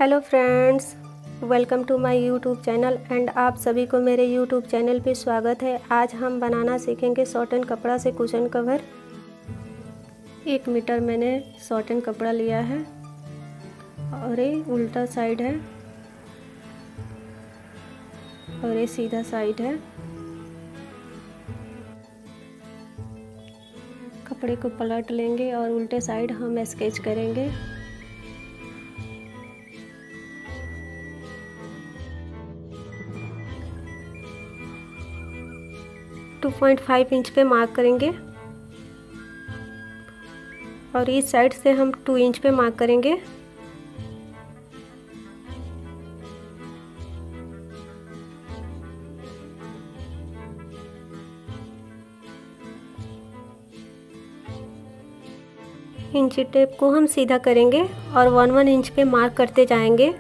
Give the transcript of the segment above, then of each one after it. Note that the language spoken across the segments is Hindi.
Hello friends, welcome to my YouTube channel and आप सभी को मेरे यूट्यूब चैनल पे स्वागत है। आज हम बनाना सीखेंगे सॉटन कपड़ा से कुशन कवर। 1 मीटर मैंने सॉटन कपड़ा लिया है और ये उल्टा साइड है और ये सीधा साइड है। कपड़े को पलट लेंगे और उल्टे साइड हम स्केच करेंगे। 2.5 इंच पे मार्क करेंगे और इस साइड से हम 2 इंच पे मार्क करेंगे। इंची टेप को हम सीधा करेंगे और 1 इंच पे मार्क करते जाएंगे।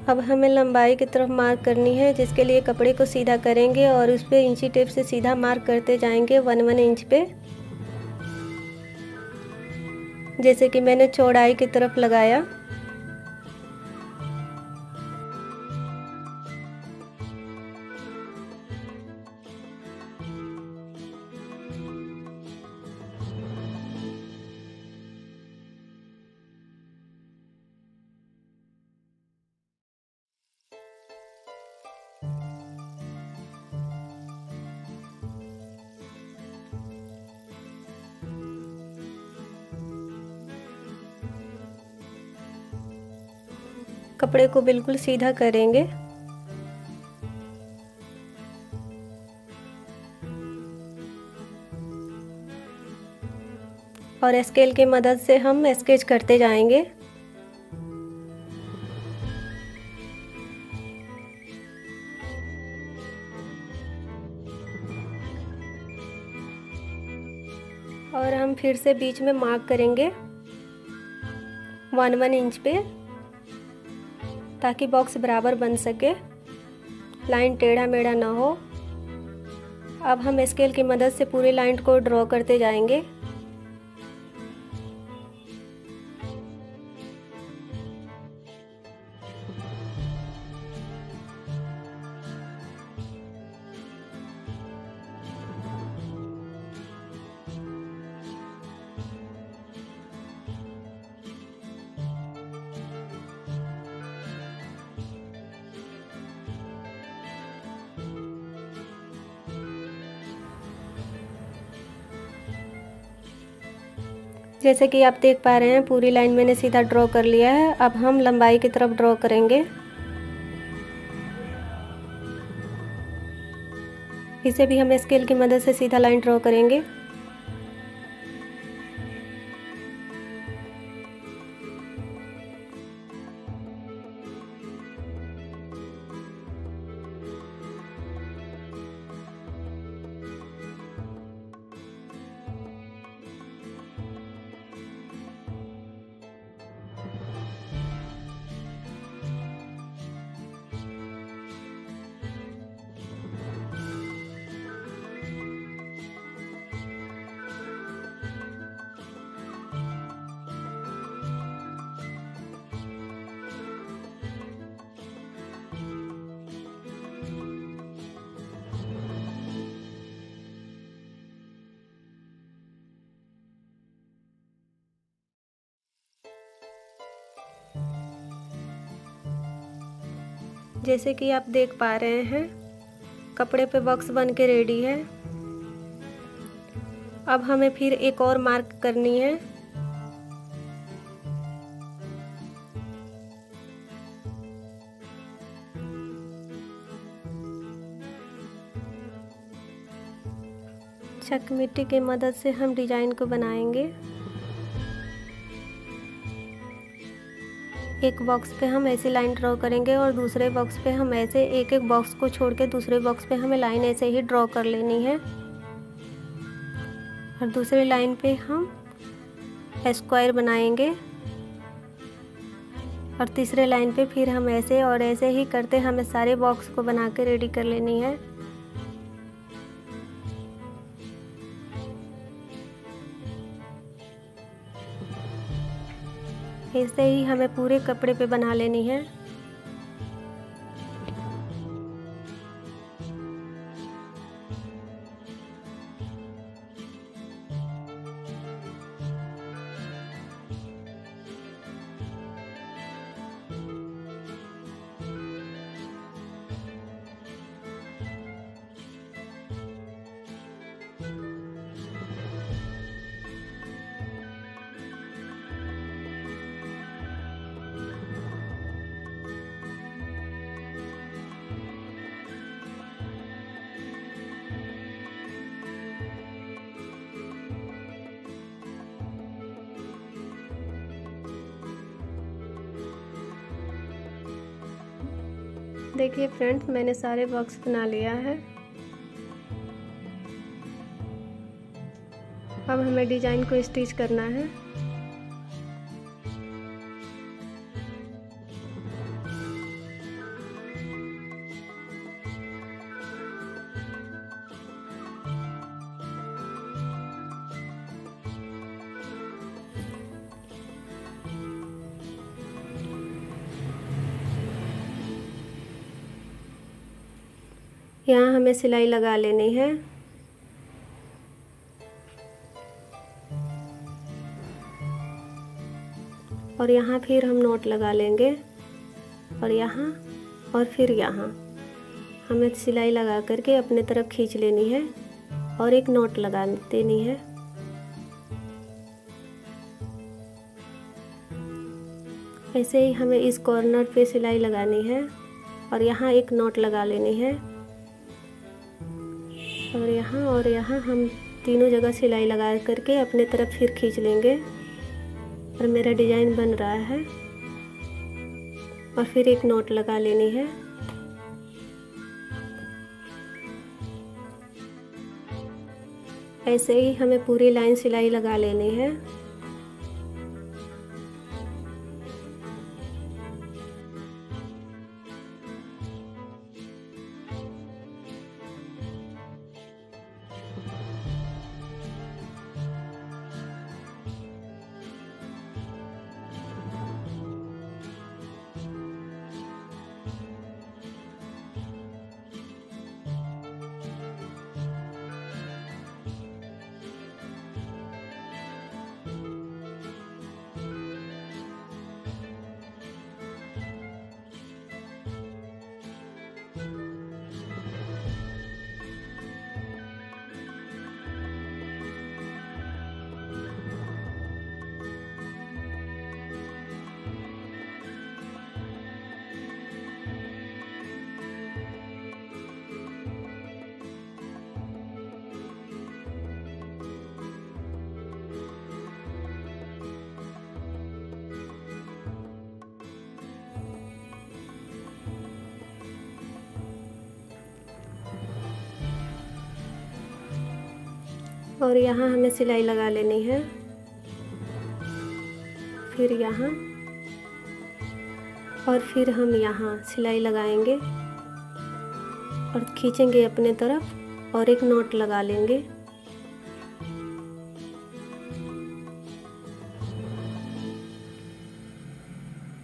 अब हमें लंबाई की तरफ मार्क करनी है, जिसके लिए कपड़े को सीधा करेंगे और उस पर इंची टेप से सीधा मार्क करते जाएंगे 1 इंच पे, जैसे कि मैंने चौड़ाई की तरफ लगाया। कपड़े को बिल्कुल सीधा करेंगे और स्केल की मदद से हम स्केच करते जाएंगे। और हम फिर से बीच में मार्क करेंगे 1 इंच पे, ताकि बॉक्स बराबर बन सके, लाइन टेढ़ा मेढ़ा ना हो। अब हम स्केल की मदद से पूरी लाइन को ड्रॉ करते जाएंगे। जैसे कि आप देख पा रहे हैं, पूरी लाइन मैंने सीधा ड्रॉ कर लिया है। अब हम लंबाई की तरफ ड्रॉ करेंगे। इसे भी हम स्केल की मदद से सीधा लाइन ड्रॉ करेंगे। जैसे कि आप देख पा रहे हैं, कपड़े पे बॉक्स बन के रेडी है। अब हमें फिर एक और मार्क करनी है। चकमिट्टी की मदद से हम डिजाइन को बनाएंगे। एक बॉक्स पे हम ऐसे लाइन ड्रॉ करेंगे और दूसरे बॉक्स पे हम ऐसे एक एक बॉक्स को छोड़ के दूसरे बॉक्स पे हमें लाइन ऐसे ही ड्रॉ कर लेनी है। और दूसरी लाइन पे हम स्क्वायर बनाएंगे और तीसरे लाइन पे फिर हम ऐसे और ऐसे ही करते हमें सारे बॉक्स को बना के रेडी कर लेनी है। ऐसे ही हमें पूरे कपड़े पे बना लेनी है। देखिए फ्रेंड्स, मैंने सारे बॉक्स बना लिया है। अब हमें डिजाइन को स्टिच करना है। यहाँ हमें सिलाई लगा लेनी है। और यहाँ फिर हम नोट लगा लेंगे और यहाँ और फिर यहाँ हमें सिलाई लगा करके अपने तरफ खींच लेनी है और एक नोट लगा देनी है। ऐसे ही हमें इस कॉर्नर पे सिलाई लगानी है और यहाँ एक नोट लगा लेनी है और यहाँ हम तीनों जगह सिलाई लगा करके अपने तरफ फिर खींच लेंगे और मेरा डिजाइन बन रहा है। और फिर एक नोट लगा लेनी है। ऐसे ही हमें पूरी लाइन सिलाई लगा लेनी है। और यहाँ हमें सिलाई लगा लेनी है। फिर यहाँ और फिर हम यहाँ सिलाई लगाएंगे और खींचेंगे अपने तरफ और एक नोट लगा लेंगे।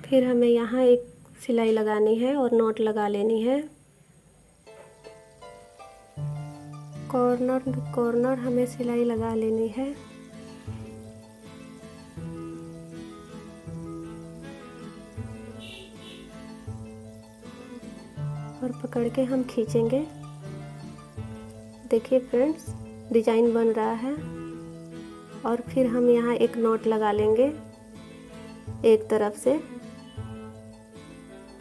फिर हमें यहाँ एक सिलाई लगानी है और नोट लगा लेनी है। कॉर्नर हमें सिलाई लगा लेनी है। और पकड़ के हम खींचेंगे। देखिए फ्रेंड्स, डिजाइन बन रहा है। और फिर हम यहाँ एक नॉट लगा लेंगे एक तरफ से।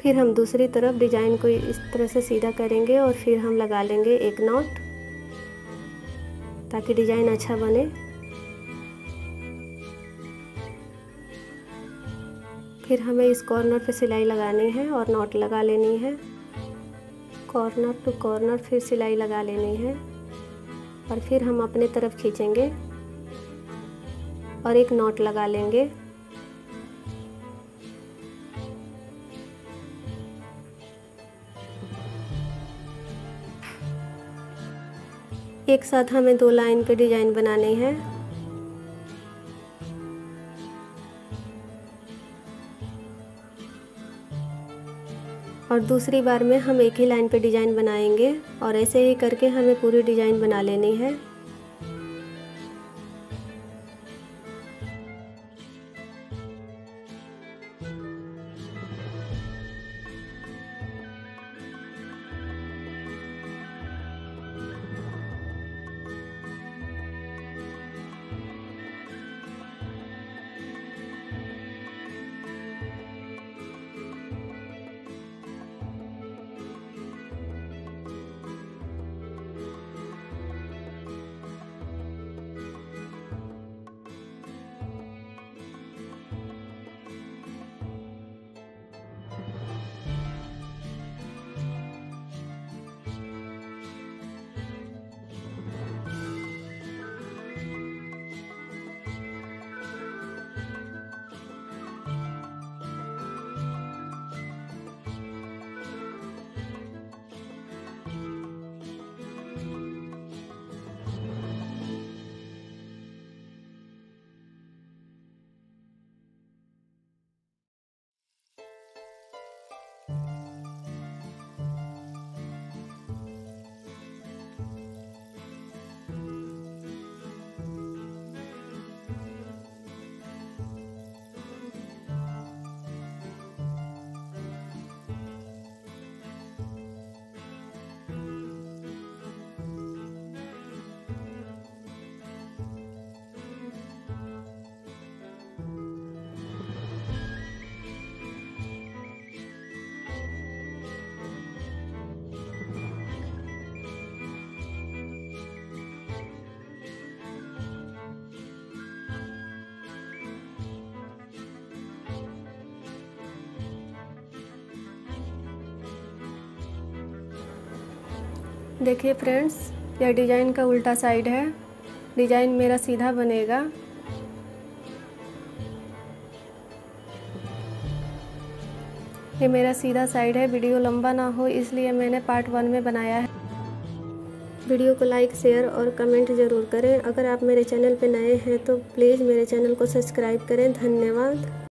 फिर हम दूसरी तरफ डिजाइन को इस तरह से सीधा करेंगे और फिर हम लगा लेंगे एक नॉट, ताकि डिजाइन अच्छा बने। फिर हमें इस कॉर्नर पे सिलाई लगानी है और नॉट लगा लेनी है। कॉर्नर टू कॉर्नर फिर सिलाई लगा लेनी है और फिर हम अपने तरफ खींचेंगे और एक नॉट लगा लेंगे। एक साथ हमें 2 लाइन पे डिजाइन बनानी है। और दूसरी बार में हम एक ही लाइन पे डिजाइन बनाएंगे और ऐसे ही करके हमें पूरी डिजाइन बना लेनी है। देखिए फ्रेंड्स, यह डिजाइन का उल्टा साइड है। डिजाइन मेरा सीधा बनेगा। ये मेरा सीधा साइड है। वीडियो लंबा ना हो इसलिए मैंने पार्ट 1 में बनाया है। वीडियो को लाइक, शेयर और कमेंट ज़रूर करें। अगर आप मेरे चैनल पर नए हैं तो प्लीज़ मेरे चैनल को सब्सक्राइब करें। धन्यवाद।